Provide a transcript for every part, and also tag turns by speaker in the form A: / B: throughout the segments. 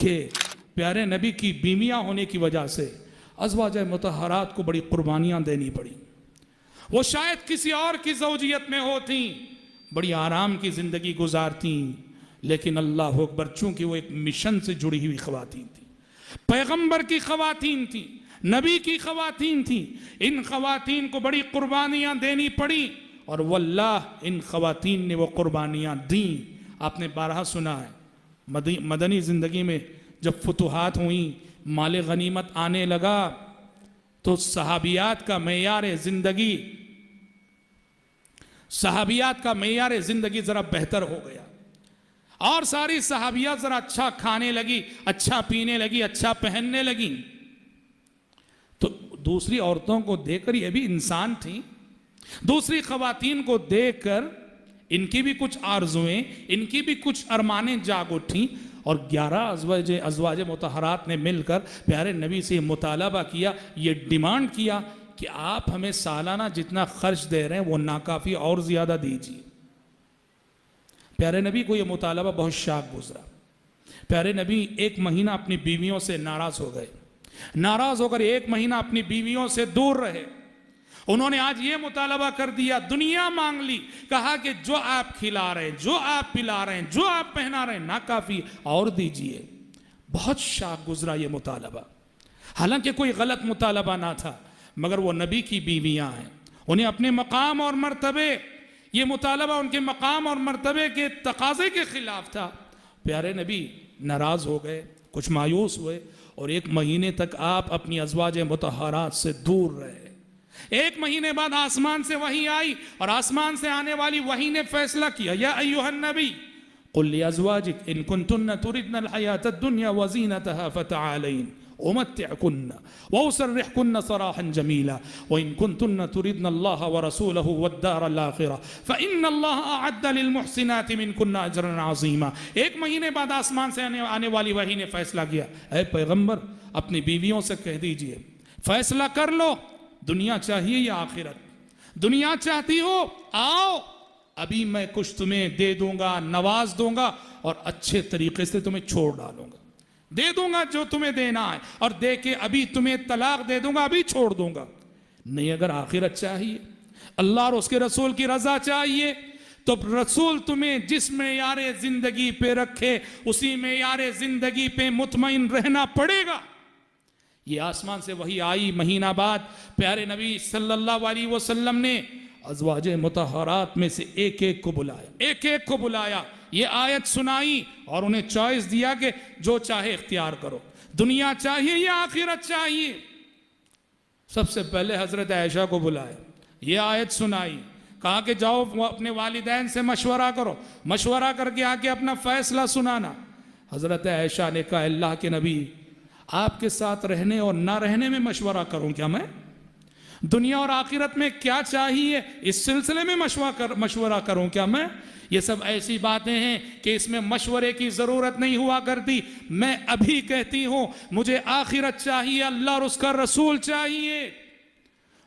A: कि प्यारे नबी की बीवियां होने की वजह से अज़वाज मुतहरात को बड़ी कुर्बानियां देनी पड़ी। वो शायद किसी और की ज़ौजियत में होती, बड़ी आराम की ज़िंदगी गुजारती, लेकिन अल्लाह अकबर, चूंकि वो एक मिशन से जुड़ी हुई ख़वातीन थी, पैगंबर की ख़वातीन थी, नबी की ख़वातीन थी, इन ख़वातीन को बड़ी कुर्बानियां देनी पड़ी और वल्लाह इन ख़वातीन ने वो कुर्बानियां दी। आपने बारहा सुना है, मदनी ज़िंदगी में जब फुतुहात हुई, माल गनीमत आने लगा, तो सहाबियात का मेयार ज़िंदगी ज़रा बेहतर हो गया और सारी सहाबियात ज़रा अच्छा खाने लगी, अच्छा पीने लगी, अच्छा पहनने लगी। तो दूसरी औरतों को देखकर, ये भी इंसान थी, दूसरी ख़वातीन को देखकर इनकी भी कुछ आरज़ुएं, इनकी भी कुछ अरमानें जाग उठी और 11 अज़वाज मुतहरात ने मिलकर प्यारे नबी से मुतालबा किया, ये डिमांड किया कि आप हमें सालाना जितना खर्च दे रहे हैं वो नाकाफ़ी, और ज़्यादा दीजिए। प्यारे नबी को ये मुतालबा बहुत शाक गुजरा। प्यारे नबी 1 महीना अपनी बीवियों से नाराज़ हो गए, नाराज़ होकर 1 महीना अपनी बीवियों से दूर रहे। उन्होंने आज ये मुतालबा कर दिया, दुनिया मांग ली, कहा कि जो आप खिला रहे हैं, जो आप पिला रहे हैं, जो आप पहना रहे हैं, ना काफ़ी, और दीजिए। बहुत शाक गुजरा ये मुतालबा। हालांकि कोई गलत मुतालबा ना था, मगर वो नबी की बीवियां हैं, उन्हें अपने मकाम और मर्तबे, ये मुतालबा उनके मकाम और मर्तबे के तकाजे के खिलाफ था। प्यारे नबी नाराज़ हो गए, कुछ मायूस हुए और 1 महीने तक आप अपनी अज़वाज मुतहरात से दूर रहे। 1 महीने बाद आसमान से वही आई और आसमान से आने वाली वही ने फैसला किया, या अय्युहन नबी कुल ली अज़वाजिक इन कुंतुन्न तुरिदनल हयातद दुनिया व ज़ीनतहा फतआलैन उमत्तिअकुन्न व उसर्रिहकुन्न सराहन जमीला व इन कुंतुन्न तुरिदनल्लाह व रसूलहु वद्दारल आखिरा फ़इन्नल्लाह अअद्द लिलमुहसिनाति मिनकुन्न अजरन अज़ीमा। 1 महीने बाद आसमान से आने वाली वही ने फैसला किया, ऐ पैगंबर, अपनी बीवियों से कह दीजिए, फैसला कर लो, दुनिया चाहिए या आखिरत? दुनिया चाहती हो, आओ, अभी मैं कुछ तुम्हें दे दूंगा, नवाज दूंगा और अच्छे तरीके से तुम्हें छोड़ डालूंगा, दे दूंगा जो तुम्हें देना है और दे के अभी तुम्हें तलाक दे दूंगा, अभी छोड़ दूंगा। नहीं, अगर आखिरत चाहिए, अल्लाह और उसके रसूल की रजा चाहिए, तो रसूल तुम्हें जिस मेयारे जिंदगी पे रखे, उसी मेयारे जिंदगी पे मुतमईन रहना पड़ेगा। ये आसमान से वही आई। महीना बाद प्यारे नबी सल्लल्लाहु अलैहि वसल्लम ने अज़वाज मुतहरात में से एक को बुलाया, ये आयत सुनाई और उन्हें चॉइस दिया कि जो चाहे इख्तियार करो, दुनिया चाहिए या आखिरत चाहिए। सबसे पहले हजरत आयशा को बुलाया, ये आयत सुनाई, कहा कि जाओ अपने वालिदैन से मशवरा करो, मशवरा करके आके अपना फैसला सुनाना। हजरत आयशा ने कहा, अल्लाह के नबी, आपके साथ रहने और ना रहने में मशवरा करूं क्या मैं? दुनिया और आखिरत में क्या चाहिए, इस सिलसिले में मशवरा करूं क्या मैं? ये सब ऐसी बातें हैं कि इसमें मशवरे की ज़रूरत नहीं हुआ करती। मैं अभी कहती हूं, मुझे आखिरत चाहिए, अल्लाह और उसका रसूल चाहिए।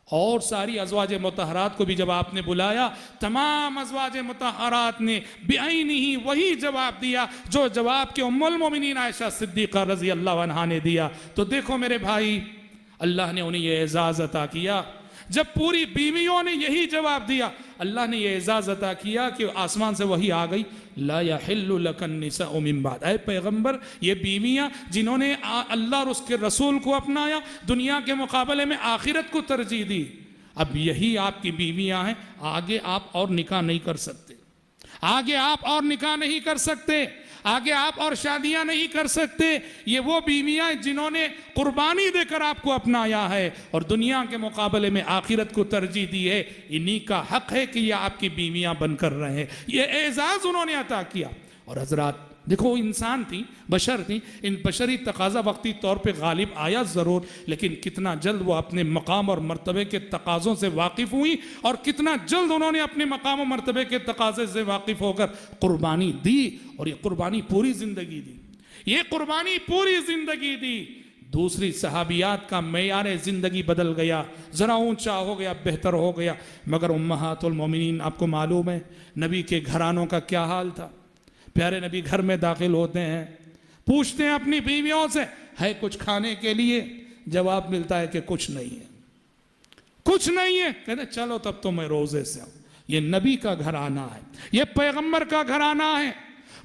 A: और सारी अज़वाज मुतहरात को भी जब आपने बुलाया, तमाम अज़वाज मुतहरात ने बिआइनिही वही जवाब दिया जो जवाब के उम्मुल मोमिनीन आयशा सिद्दीक़ा रज़ी अल्लाह अन्हा ने दिया। तो देखो मेरे भाई, अल्लाह ने उन्हें यह एज़ाज़ अता किया। जब पूरी बीवियों ने यही जवाब दिया, अल्लाह ने यह एज़ाज़ अता किया कि आसमान से वही आ गई, ला यहिल्लु लकन निसाउ मिन बाद। ऐ पैगंबर, ये बीवियां जिन्होंने अल्लाह और उसके रसूल को अपनाया, दुनिया के मुकाबले में आखिरत को तरजीह दी, अब यही आपकी बीवियां हैं। आगे आप और निकाह नहीं कर सकते, आगे आप और निकाह नहीं कर सकते, आगे आप और शादियां नहीं कर सकते। ये वो बीवियां जिन्होंने कुर्बानी देकर आपको अपनाया है और दुनिया के मुकाबले में आखिरत को तरजीह दी है। इन्हीं का हक है कि ये आपकी बीवियां बनकर रहे। ये एजाज उन्होंने अता किया। और हजरात देखो, इंसान थी, बशर थी, इन बशरी तकाजा वक्ती तौर पे गालिब आया ज़रूर, लेकिन कितना जल्द वो अपने मकाम और मर्तबे के तकाज़ों से वाकिफ़ हुई और कितना जल्द उन्होंने अपने मकाम और मर्तबे के तकाज़े से वाकिफ़ होकर कुर्बानी दी। और ये कुर्बानी पूरी ज़िंदगी दी, ये कुर्बानी पूरी ज़िंदगी दी। दूसरी सहाबियात का मेयार ज़िंदगी बदल गया, ज़रा ऊंचा हो गया, बेहतर हो गया। मगर उम्महातुल मोमिनीन, आपको मालूम है नबी के घरानों का क्या हाल था। प्यारे नबी घर में दाखिल होते हैं पूछते हैं अपनी बीवियों से, है कुछ खाने के लिए? जवाब मिलता है कि कुछ नहीं है, कुछ नहीं है। कहते चलो तब तो मैं रोजे से आऊं। ये नबी का घराना है, ये पैगंबर का घराना है।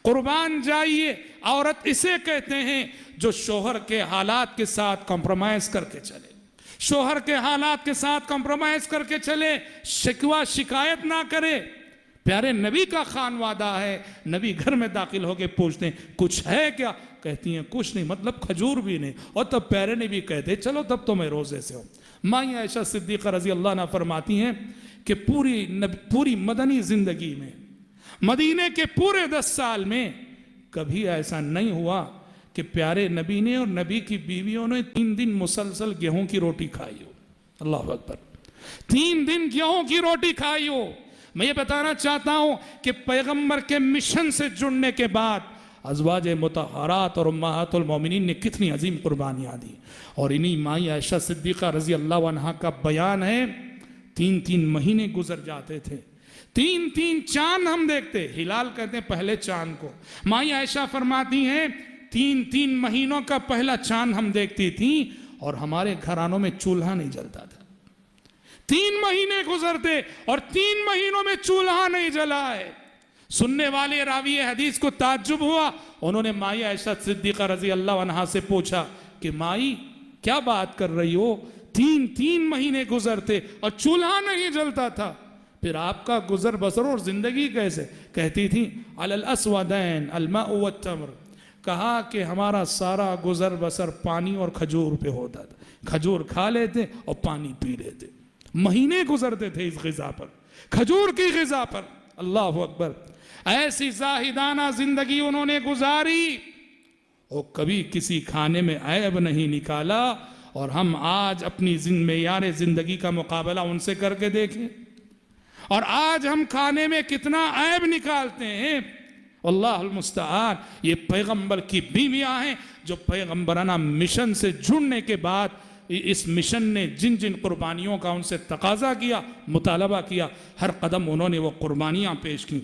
A: कुर्बान जाइए। औरत इसे कहते हैं जो शोहर के हालात के साथ कॉम्प्रोमाइज करके चले, शोहर के हालात के साथ कॉम्प्रोमाइज करके चले, शिकवा शिकायत ना करे। प्यारे नबी का खानवादा है। नबी घर में दाखिल होके पूछते हैं कुछ है क्या? कहती हैं कुछ नहीं, मतलब खजूर भी नहीं। और तब प्यारे नबी कहते चलो तब तो मैं रोजे से हूं। माई आयशा सिद्दीक़ा रजी अल्लाह अन्हा फरमाती हैं कि पूरी मदनी जिंदगी में, मदीने के पूरे 10 साल में कभी ऐसा नहीं हुआ कि प्यारे नबी ने और नबी की बीवियों ने 3 दिन मुसलसल गेहूं की रोटी खाई हो। अल्लाह अकबर, 3 दिन गेहूं की रोटी खाई हो। मैं ये बताना चाहता हूं कि पैगंबर के मिशन से जुड़ने के बाद अज़वाज मुतहरात और उम्महातुल मोमिनीन ने कितनी अजीम कुर्बानियां दी। और इन्हीं माई आयशा सिद्दीक़ा रजी अल्लाह अन्हा का बयान है, 3-3 महीने गुजर जाते थे, 3-3 चांद हम देखते। हिलाल कहते हैं पहले चांद को। माई आयशा फरमाती हैं 3-3 महीनों का पहला चांद हम देखती थी और हमारे घरानों में चूल्हा नहीं जलता था। 3 महीने गुजरते और 3 महीनों में चूल्हा नहीं जला है। सुनने वाले रावी हदीस को ताज्जुब हुआ। उन्होंने माई आयशा सिद्दीक़ा रजी अल्लाह अन्हा से पूछा कि माई क्या बात कर रही हो, 3-3 महीने गुजरते और चूल्हा नहीं जलता था, फिर आपका गुजर बसर और जिंदगी कैसे? कहती थी अलल अस्वदैन अलमाउ वत्तम्र, कहा कि हमारा सारा गुजर बसर पानी और खजूर पे होता था। खजूर खा लेते और पानी पी लेते। महीने गुजरते थे इस ग़िज़ा पर, खजूर की ग़िज़ा पर। अल्लाह अकबर, ऐसी जाहिदाना जिंदगी उन्होंने गुजारी और कभी किसी खाने में ऐब नहीं निकाला। और हम आज अपनी मेयार जिंदगी का मुकाबला उनसे करके देखें, और आज हम खाने में कितना ऐब निकालते हैं। अल्लाहुल मुस्तआन। ये पैगंबर की बीवियां हैं जो पैगंबराना मिशन से जुड़ने के बाद इस मिशन ने जिन जिन कुर्बानियों का उनसे तकाजा किया, मुतालबा किया, हर कदम उन्होंने वो कुर्बानियां पेश की।